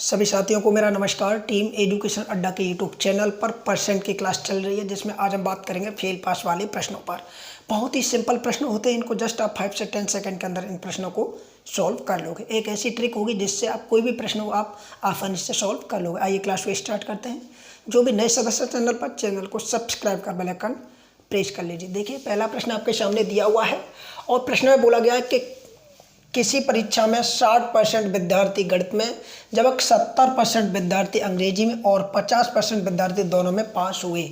सभी साथियों को मेरा नमस्कार। टीम एजुकेशन अड्डा के यूट्यूब चैनल पर परसेंट की क्लास चल रही है, जिसमें आज हम बात करेंगे फेल पास वाले प्रश्नों पर। बहुत ही सिंपल प्रश्न होते हैं, इनको जस्ट आप 5 से 10 सेकंड के अंदर इन प्रश्नों को सॉल्व कर लोगे। एक ऐसी ट्रिक होगी जिससे आप कोई भी प्रश्न हो आप आसानी से सॉल्व कर लोगे। आइए क्लास को स्टार्ट करते हैं। जो भी नए सदस्य चैनल को सब्सक्राइब कर बेल आइकन प्रेस कर लीजिए। देखिए, पहला प्रश्न आपके सामने दिया हुआ है और प्रश्न में बोला गया है कि किसी परीक्षा में 60% विद्यार्थी गणित में, जबकि 70% विद्यार्थी अंग्रेजी में और 50% विद्यार्थी दोनों में पास हुए,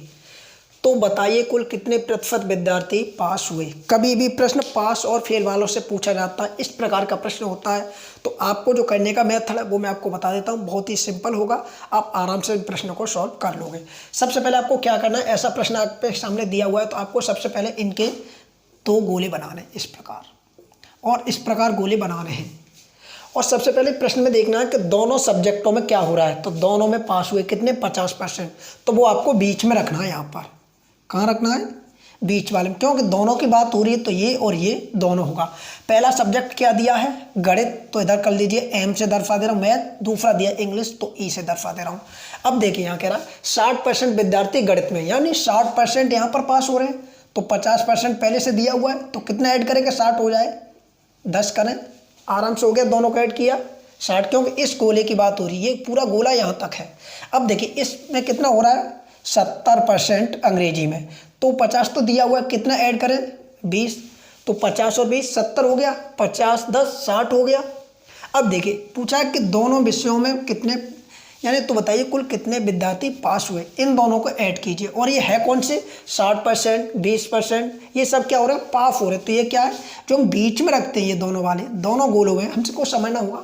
तो बताइए कुल कितने प्रतिशत विद्यार्थी पास हुए। कभी भी प्रश्न पास और फेल वालों से पूछा जाता है, इस प्रकार का प्रश्न होता है, तो आपको जो करने का मेथड है वो मैं आपको बता देता हूँ। बहुत ही सिंपल होगा, आप आराम से प्रश्न को सॉल्व कर लोगे। सबसे पहले आपको क्या करना है, ऐसा प्रश्न आपके सामने दिया हुआ है तो आपको सबसे पहले इनके 2 गोले बनाने, इस प्रकार और इस प्रकार गोले बनाने हैं। और सबसे पहले प्रश्न में देखना है कि दोनों सब्जेक्टों में क्या हो रहा है। तो दोनों में पास हुए कितने, 50%, तो वो आपको बीच में रखना है। यहाँ पर कहाँ रखना है, बीच वाले में, क्योंकि दोनों की बात हो रही है तो ये और ये दोनों होगा। पहला सब्जेक्ट क्या दिया है, गणित, तो इधर कर लीजिए एम से दर्शा दे रहा हूँ। मैथ दूसरा दिया इंग्लिश, तो ई से दर्शा दे रहा हूँ। अब देखिए यहाँ कह रहा है 60% विद्यार्थी गणित में, यानी 60% यहाँ पर पास हो रहे हैं, तो 50% पहले से दिया हुआ है, तो कितना ऐड करेंगे, 60 हो जाए, 10 करें, आराम से हो गया। दोनों को ऐड किया 60, क्योंकि इस गोले की बात हो रही है, ये पूरा गोला यहाँ तक है। अब देखिए इसमें कितना हो रहा है, 70% अंग्रेजी में, तो 50 तो दिया हुआ है, कितना ऐड करें, 20, तो 50 और 20 70 हो गया, 50 10 60 हो गया। अब देखिए पूछा है कि दोनों विषयों में कितने, यानी तो बताइए कुल कितने विद्यार्थी पास हुए। इन दोनों को ऐड कीजिए, और ये है कौन से, 60% 20%, ये सब क्या हो रहा है, पास हो रहे हैं। तो ये क्या है, जो हम बीच में रखते हैं, ये दोनों वाले दोनों गोलों में हमको समझना होगा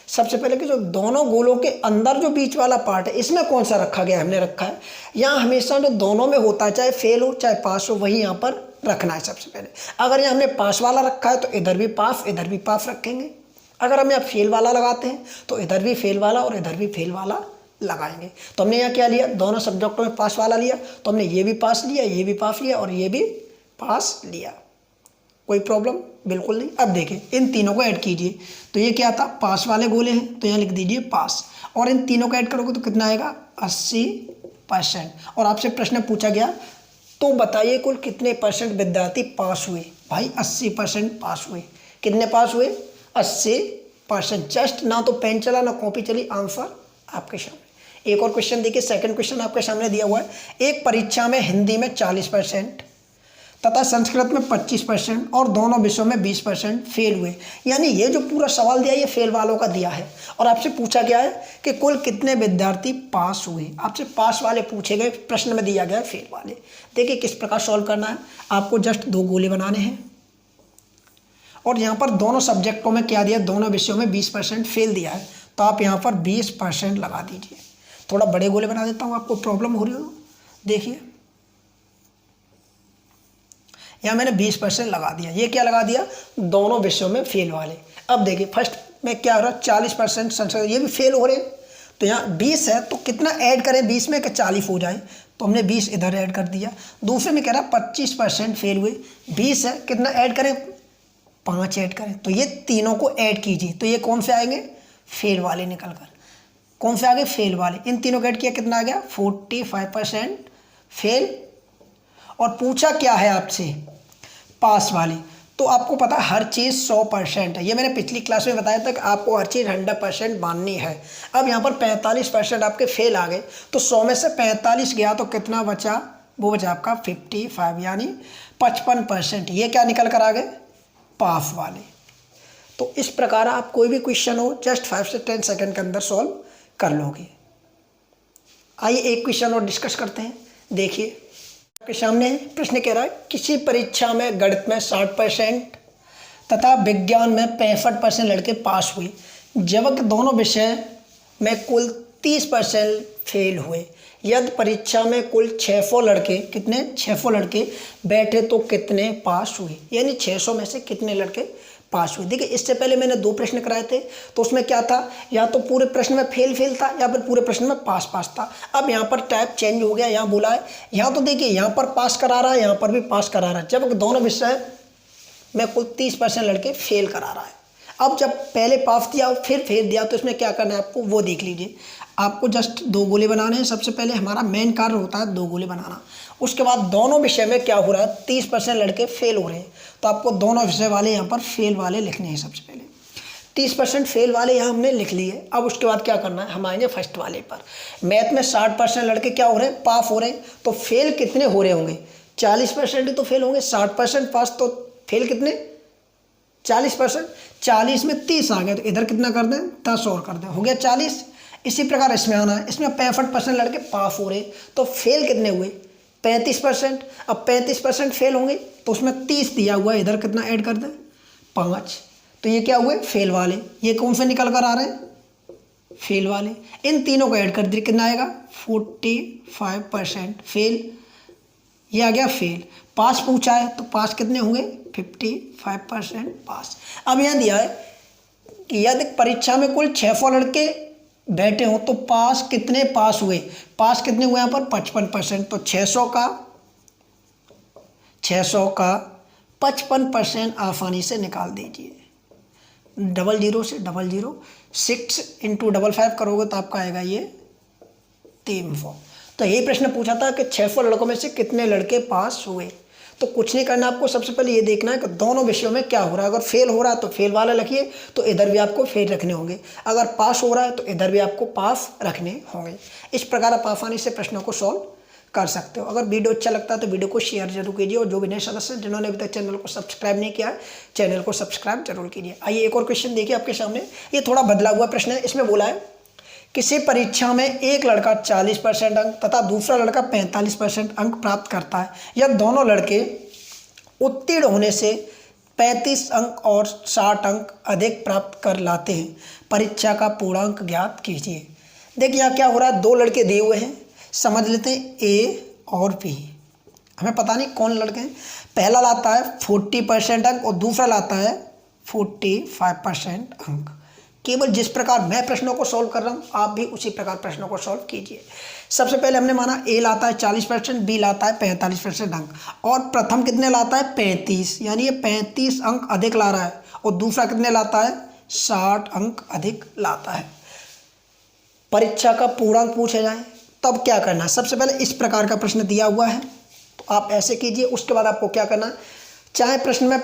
सबसे पहले कि जो दोनों गोलों के अंदर जो बीच वाला पार्ट है, इसमें कौन सा रखा गया, हमने रखा है यहाँ हमेशा जो दोनों में होता है, चाहे फेल हो चाहे पास हो, वही यहाँ पर रखना है सबसे पहले। अगर यहाँ हमने पास वाला रखा है तो इधर भी पास इधर भी पास रखेंगे। अगर हम यहाँ फेल वाला लगाते हैं तो इधर भी फेल वाला और इधर भी फेल वाला लगाएंगे। तो हमने यहाँ क्या लिया, दोनों सब्जेक्टों में पास वाला लिया, तो हमने ये भी पास लिया, ये भी पास लिया और ये भी पास लिया। कोई प्रॉब्लम बिल्कुल नहीं। अब देखिए इन तीनों को ऐड कीजिए, तो ये क्या था, पास वाले गोले हैं, तो यहाँ लिख दीजिए पास, और इन तीनों को ऐड करोगे तो कितना आएगा, 80%। और आपसे प्रश्न पूछा गया तो बताइए कुल कितने परसेंट विद्यार्थी पास हुए। भाई 80% पास हुए। कितने पास हुए, 80%। जस्ट ना तो पेन चला ना कॉपी चली, आंसर आपके सामने। एक और क्वेश्चन देखिए, सेकंड क्वेश्चन आपके सामने दिया हुआ है। एक परीक्षा में हिंदी में 40% तथा संस्कृत में 25% और दोनों विषयों में 20% फेल हुए। यानी ये जो पूरा सवाल दिया ये फेल वालों का दिया है, और आपसे पूछा गया है कि कुल कितने विद्यार्थी पास हुए। आपसे पास वाले पूछे गए, प्रश्न में दिया गया है फेल वाले। देखिए किस प्रकार सॉल्व करना है, आपको जस्ट 2 गोले बनाने हैं, और यहाँ पर दोनों सब्जेक्टों में क्या दिया, दोनों विषयों में 20% फेल दिया है, तो आप यहाँ पर 20% लगा दीजिए। थोड़ा बड़े गोले बना देता हूँ, आपको प्रॉब्लम हो रही हो। देखिए यहाँ मैंने 20% लगा दिया। ये क्या लगा दिया, दोनों विषयों में फेल वाले। अब देखिए फर्स्ट में क्या हो रहा है, 40% संस्कृत, ये भी फेल हो रहे हैं, तो यहाँ 20 है, तो कितना ऐड करें 20 में कि 40 हो जाए, तो हमने 20 इधर ऐड कर दिया। दूसरे में कह रहा है 25% फेल हुए, 20 है, कितना ऐड करें, 5 ऐड करें, तो ये तीनों को ऐड कीजिए, तो ये कौन से आएंगे, फेल वाले निकल कर। कौन से आ गए, फेल वाले। इन तीनों को ऐड किया, कितना आ गया, 45% फेल। और पूछा क्या है आपसे, पास वाले, तो आपको पता है हर चीज़ 100% है। ये मैंने पिछली क्लास में बताया था कि आपको हर चीज़ 100% माननी है। अब यहाँ पर 45% आपके फेल आ गए, तो 100 में से 45 गया तो कितना बचा, वो बचा आपका 55, यानी 55%। ये क्या निकल कर आ गए, पास वाले। तो इस प्रकार आप कोई भी क्वेश्चन हो जस्ट 5 से 10 सेकंड के अंदर सॉल्व कर लोगे। आइए एक क्वेश्चन और डिस्कस करते हैं। देखिए आपके सामने प्रश्न कह रहा है, किसी परीक्षा में गणित में 60% तथा विज्ञान में 65% लड़के पास हुए, जबकि दोनों विषय में कुल 30% फेल हुए। यदि परीक्षा में कुल 600 लड़के, कितने, 600 लड़के बैठे तो कितने पास हुए। यानी 600 में से कितने लड़के पास हुए। देखिए इससे पहले मैंने 2 प्रश्न कराए थे, तो उसमें क्या था, या तो पूरे प्रश्न में फेल था या फिर पूरे प्रश्न में पास था। अब यहाँ पर टाइप चेंज हो गया, यहाँ बोला है, यहाँ तो देखिए यहाँ पर पास करा रहा है, यहाँ पर भी पास करा रहा है, जबकि दोनों विषय में कुल 30% लड़के फेल करा रहा है। अब जब पहले पास दिया फिर फेल दिया तो इसमें क्या करना है आपको वो देख लीजिए। आपको जस्ट दो गोले बनाने हैं। सबसे पहले हमारा मेन कार्य होता है दो गोले बनाना। उसके बाद दोनों विषय में क्या हो रहा है 30% लड़के फेल हो रहे हैं, तो आपको दोनों विषय वाले यहाँ पर फेल वाले लिखने हैं। सबसे पहले 30% फेल वाले यहाँ हमने लिख लिए। अब उसके बाद क्या करना है, हम आएंगे फर्स्ट वाले पर। मैथ में 60% लड़के क्या हो रहे हैं पास हो रहे हैं, तो फेल कितने हो रहे होंगे 40% ही तो फेल होंगे। 60% पास तो फेल कितने 40%। 40 में 30 आ गए तो इधर कितना कर दें 10 और कर दें, हो गया 40। इसी प्रकार इसमें आना है, इसमें 65% लड़के पास हो रहे तो फेल कितने हुए 35%। अब 35% फेल होंगे तो उसमें 30 दिया हुआ है, इधर कितना ऐड कर दें 5, तो ये क्या हुए फेल वाले। ये कौन से निकल कर आ रहे हैं फेल वाले। इन तीनों को ऐड कर दिए कितना आएगा 45% फेल, ये आ गया फेल। पास पूछा है तो पास कितने होंगे 55% पास। अब यहाँ दिया है कि यदि परीक्षा में कुल 600 लड़के बैठे हो तो पास कितने पास हुए। पास कितने हुए यहाँ पर 55%, तो 600 का 55% आसानी से निकाल दीजिए। 00 से 00, 6 × 55 करोगे तो आपका आएगा ये 300। तो यही प्रश्न पूछा था कि 600 लड़कों में से कितने लड़के पास हुए। तो कुछ नहीं करना, आपको सबसे पहले ये देखना है कि दोनों विषयों में क्या हो रहा है। अगर फेल हो रहा है तो फेल वाला लिखिए, तो इधर भी आपको फेल रखने होंगे। अगर पास हो रहा है तो इधर भी आपको पास रखने होंगे। इस प्रकार आप आसानी से प्रश्नों को सॉल्व कर सकते हो। अगर वीडियो अच्छा लगता है तो वीडियो को शेयर जरूर कीजिए, और जो भी नए सदस्य जिन्होंने अभी तक चैनल को सब्सक्राइब नहीं किया है चैनल को सब्सक्राइब जरूर कीजिए। आइए एक और क्वेश्चन देखिए आपके सामने। ये थोड़ा बदला हुआ प्रश्न है। इसमें बोला है किसी परीक्षा में एक लड़का 40% अंक तथा दूसरा लड़का 45% अंक प्राप्त करता है, या दोनों लड़के उत्तीर्ण होने से 35 अंक और 60 अंक अधिक प्राप्त कर लाते हैं। परीक्षा का पूर्णांक ज्ञात कीजिए। देखिए यहाँ क्या हो रहा है, दो लड़के दिए हुए हैं, समझ लेते हैं ए और बी। हमें पता नहीं कौन लड़के हैं। पहला लाता है 40% अंक और दूसरा लाता है 45% अंक। केवल जिस प्रकार मैं प्रश्नों को सॉल्व कर रहा हूँ आप भी उसी प्रकार प्रश्नों को सॉल्व कीजिए। सबसे पहले हमने माना ए लाता है 40%, बी लाता है 45% अंक, और प्रथम कितने लाता है 35, यानी ये 35 अंक अधिक ला रहा है, और दूसरा कितने लाता है 60 अंक अधिक लाता है। परीक्षा का पूर्णांक पूछा जाए तब क्या करना है। सबसे पहले इस प्रकार का प्रश्न दिया हुआ है तो आप ऐसे कीजिए। उसके बाद आपको क्या करना है, चाहे प्रश्न में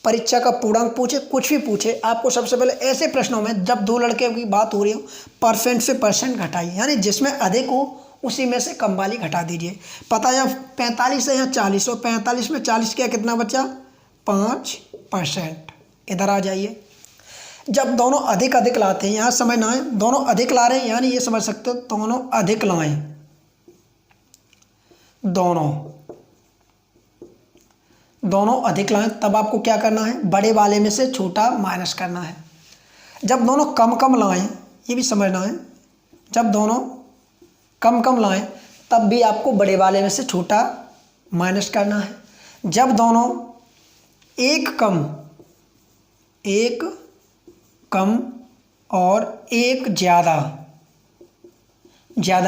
परीक्षा का पूर्णांक पूछे कुछ भी पूछे, आपको सबसे पहले ऐसे प्रश्नों में जब दो लड़के की बात हो रही हो परसेंट से परसेंट घटाइए, यानी जिसमें अधिक हो उसी में से कम वाली घटा दीजिए। पता है 45 है यहाँ 40, और 45 में 40 क्या कितना बचा 5%। इधर आ जाइए। जब दोनों अधिक अधिक लाते हैं, यहाँ समझना है दोनों अधिक ला रहे हैं, यानी ये समझ सकते हो दोनों अधिक लाएं, दोनों अधिक लाएं, तब आपको क्या करना है बड़े वाले में से छोटा माइनस करना है। जब दोनों कम कम लाएं, ये भी समझना है, जब दोनों कम कम लाएं तब भी आपको बड़े वाले में से छोटा माइनस करना है। जब दोनों एक कम और एक ज़्यादा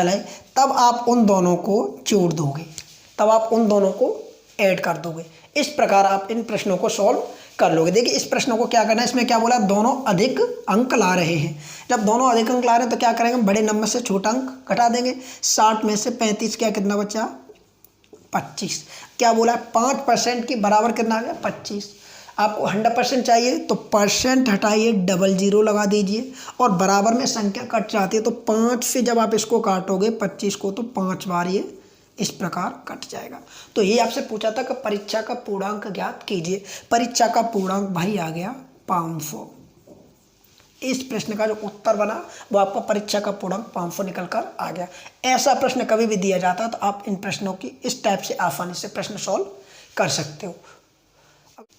लाएं तब आप उन दोनों को जोड़ दोगे, तब आप उन दोनों को ऐड कर दोगे। इस प्रकार आप इन प्रश्नों को सॉल्व कर लोगे। देखिए इस प्रश्नों को क्या करना है, इसमें क्या बोला दोनों अधिक अंक ला रहे हैं। जब दोनों अधिक अंक ला रहे हैं तो क्या करेंगे, बड़े नंबर से छोटा अंक घटा देंगे। 60 में से 35 क्या कितना बचा 25। क्या बोला 5% की बराबर कितना आ गया 25। आपको 100% चाहिए तो परसेंट हटाइए 00 लगा दीजिए, और बराबर में संख्या कट जाती है तो 5 से जब आप इसको काटोगे 25 को तो 5 बार ये इस प्रकार कट जाएगा। तो ये आपसे पूछा था कि परीक्षा का पूर्णांक ज्ञात कीजिए। परीक्षा का पूर्णांक भाई आ गया 500। इस प्रश्न का जो उत्तर बना वो आपका परीक्षा का पूर्णांक 500 निकल कर आ गया। ऐसा प्रश्न कभी भी दिया जाता है तो आप इन प्रश्नों की इस टाइप से आसानी से प्रश्न सॉल्व कर सकते हो।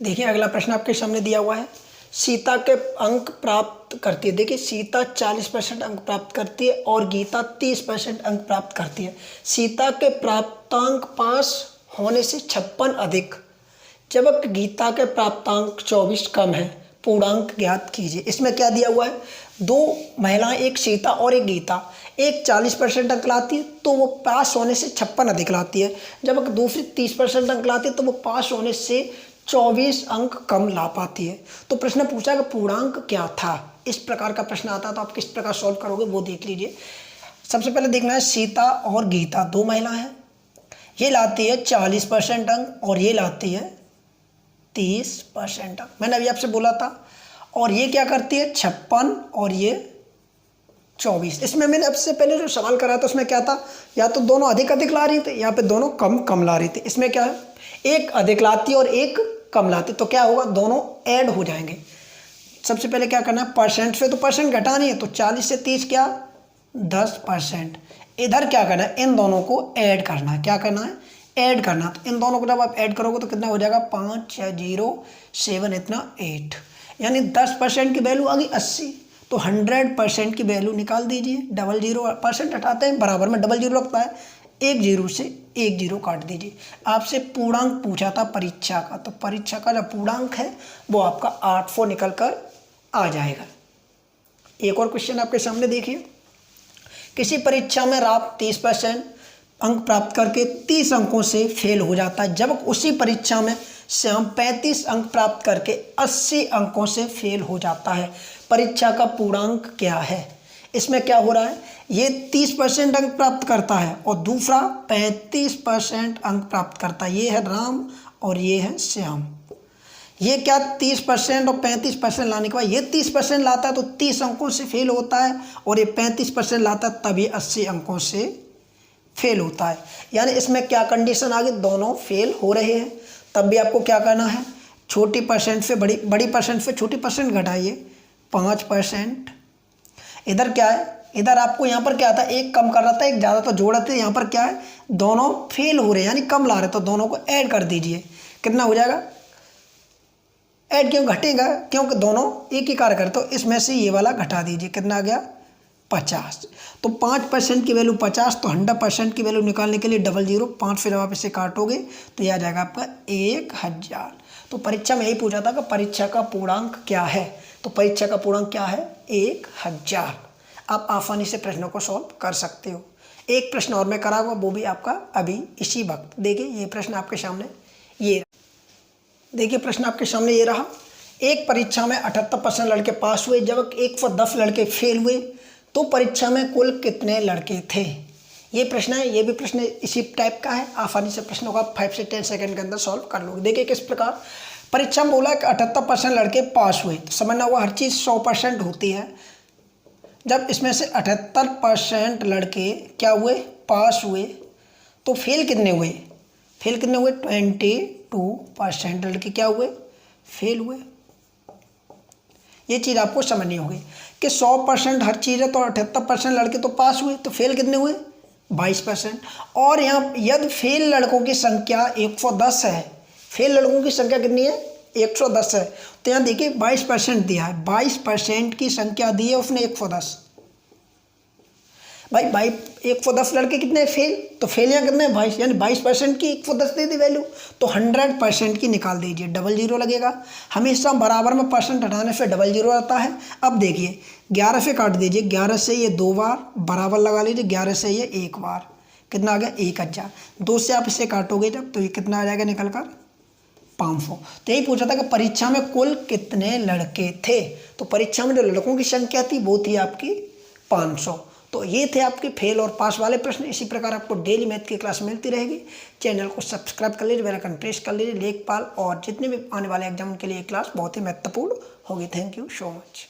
देखिए अगला प्रश्न आपके सामने दिया हुआ है, सीता के अंक प्राप्त करती है। देखिए सीता 40% अंक प्राप्त करती है और गीता 30% अंक प्राप्त करती है। सीता के प्राप्तांक पास होने से 56 अधिक, जबकि गीता के प्राप्तांक 24 कम है। पूर्णांक ज्ञात कीजिए। इसमें क्या दिया हुआ है, दो महिलाएं एक सीता और एक गीता, एक 40% अंक लाती है तो वो पास होने से 56 अधिक लाती है, जबकि दूसरी 30% अंक लाती है तो वो पास होने से 24 अंक कम ला पाती है। तो प्रश्न पूछा कि पूर्णांक क्या था। इस प्रकार का प्रश्न आता तो आप किस प्रकार सॉल्व करोगे वो देख लीजिए। सबसे पहले देखना है सीता और गीता दो महिला हैं, ये लाती है 40% अंक और ये लाती है 30% अंक। मैंने अभी आपसे बोला था। और ये क्या करती है 56 और ये 24। इसमें मैंने आपसे पहले जो सवाल करा था उसमें क्या था, या तो दोनों अधिक अधिक ला रही थी, यहाँ पे दोनों कम कम ला रही थी। इसमें क्या है, एक अधिक लाती और एक कम लाती, तो क्या होगा, दोनों ऐड हो जाएंगे। सबसे पहले क्या करना है, परसेंट से तो परसेंट घटानी है, तो 40 से 30 क्या 10%। इधर क्या करना है, इन दोनों को ऐड करना है। क्या करना है, ऐड करना। तो इन दोनों को जब आप ऐड करोगे तो कितना हो जाएगा, 5 6 0 7 इतना 8, यानी 10% की वैल्यू आ गई 80। तो 100% की वैल्यू निकाल दीजिए। 00% हटाते हैं, बराबर में डबल जीरो लगता है, एक जीरो से एक जीरो काट दीजिए। आपसे पूर्णांक पूछा था परीक्षा का, तो परीक्षा का जो पूर्णांक है वो आपका 800 निकल कर आ जाएगा। एक और क्वेश्चन आपके सामने देखिए। किसी परीक्षा में रात 30% अंक प्राप्त करके 30 अंकों से फेल हो जाता है, जब उसी परीक्षा में श्याम 35 अंक प्राप्त करके 80 अंकों से फेल हो जाता है। परीक्षा का पूर्णांक क्या है। इसमें क्या हो रहा है, ये 30% अंक प्राप्त करता है और दूसरा 35% अंक प्राप्त करता है। ये है राम और ये है श्याम। ये क्या 30% और 35% लाने के बाद ये 30% लाता है तो 30 अंकों से फेल होता है, और ये 35% लाता है तभी 80 अंकों से फेल होता है। यानी इसमें क्या कंडीशन आ गई, दोनों फेल हो रहे हैं। तब भी आपको क्या करना है, छोटी परसेंट से बड़ी परसेंट से छोटी परसेंट घटाइए, 5%। इधर क्या है, इधर आपको यहाँ पर क्या था, एक कम कर रहा था एक ज़्यादा तो जोड़ रहे थे, यहाँ पर क्या है, दोनों फेल हो रहे हैं यानी कम ला रहे, तो दोनों को ऐड कर दीजिए। कितना हो जाएगा, ऐड क्यों घटेगा, क्योंकि दोनों एक ही कार्य करते, तो इसमें से ये वाला घटा दीजिए। कितना आ गया 50। तो 5% की वैल्यू 50, तो 100% की वैल्यू निकालने के लिए 00 5 फिर आप इसे काटोगे तो यह आ जाएगा आपका 1000। तो परीक्षा में यही पूछा था कि परीक्षा का पूर्णांक क्या है, तो परीक्षा का पूर्णांक क्या है 1000। आप आसानी से प्रश्नों को सॉल्व कर सकते हो। एक प्रश्न और मैं कराऊंगा, वो भी आपका अभी इसी वक्त। देखिए ये प्रश्न आपके सामने, ये देखिए प्रश्न आपके सामने ये रहा। एक परीक्षा में 78% लड़के पास हुए, जब 110 लड़के फेल हुए, तो परीक्षा में कुल कितने लड़के थे। ये प्रश्न है, ये भी प्रश्न इसी टाइप का है। आसानी से प्रश्नों का 5 से 10 सेकंड के अंदर सॉल्व कर लोगे। देखिए किस प्रकार, परीक्षा में बोला कि 78% लड़के पास हुए, तो समझना हुआ हर चीज़ 100% होती है। जब इसमें से 78% लड़के क्या हुए, पास हुए, तो फेल कितने हुए, फेल कितने हुए 22% लड़के क्या हुए, फेल हुए। ये चीज़ आपको समझनी होगी कि 100% हर चीज़ है, तो 78% लड़के तो पास हुए, तो फेल कितने हुए 22%। और यहाँ यदि फेल लड़कों की संख्या 110 है, फेल लड़कों की संख्या कितनी है 110 है, तो यहाँ देखिए 22% दिया है, 22% की संख्या दी है उसने 110। भाई 110 लड़के कितने फेल, तो फेल यहाँ कितने 22, यानी 22% की 110 दे दी वैल्यू, तो 100% की निकाल दीजिए, 00 लगेगा। हमेशा बराबर में परसेंट हटाने से 00 आता है। अब देखिए 11 से काट दीजिए, 11 से ये 2 बार बराबर लगा लीजिए, 11 से ये 1 बार, कितना आ गया 1000। 2 से आप इसे काटोगे जब, तो ये कितना आ जाएगा निकल कर 500। तो यही पूछा था कि परीक्षा में कुल कितने लड़के थे, तो परीक्षा में जो लड़कों की संख्या थी वो थी आपकी 500। तो ये थे आपके फेल और पास वाले प्रश्न। इसी प्रकार आपको डेली मैथ की क्लास मिलती रहेगी। चैनल को सब्सक्राइब कर लीजिए, बेल आइकन प्रेस कर लीजिए। लेखपाल और जितने भी आने वाले एग्जाम के लिए क्लास बहुत ही महत्वपूर्ण होगी। Thank you so much.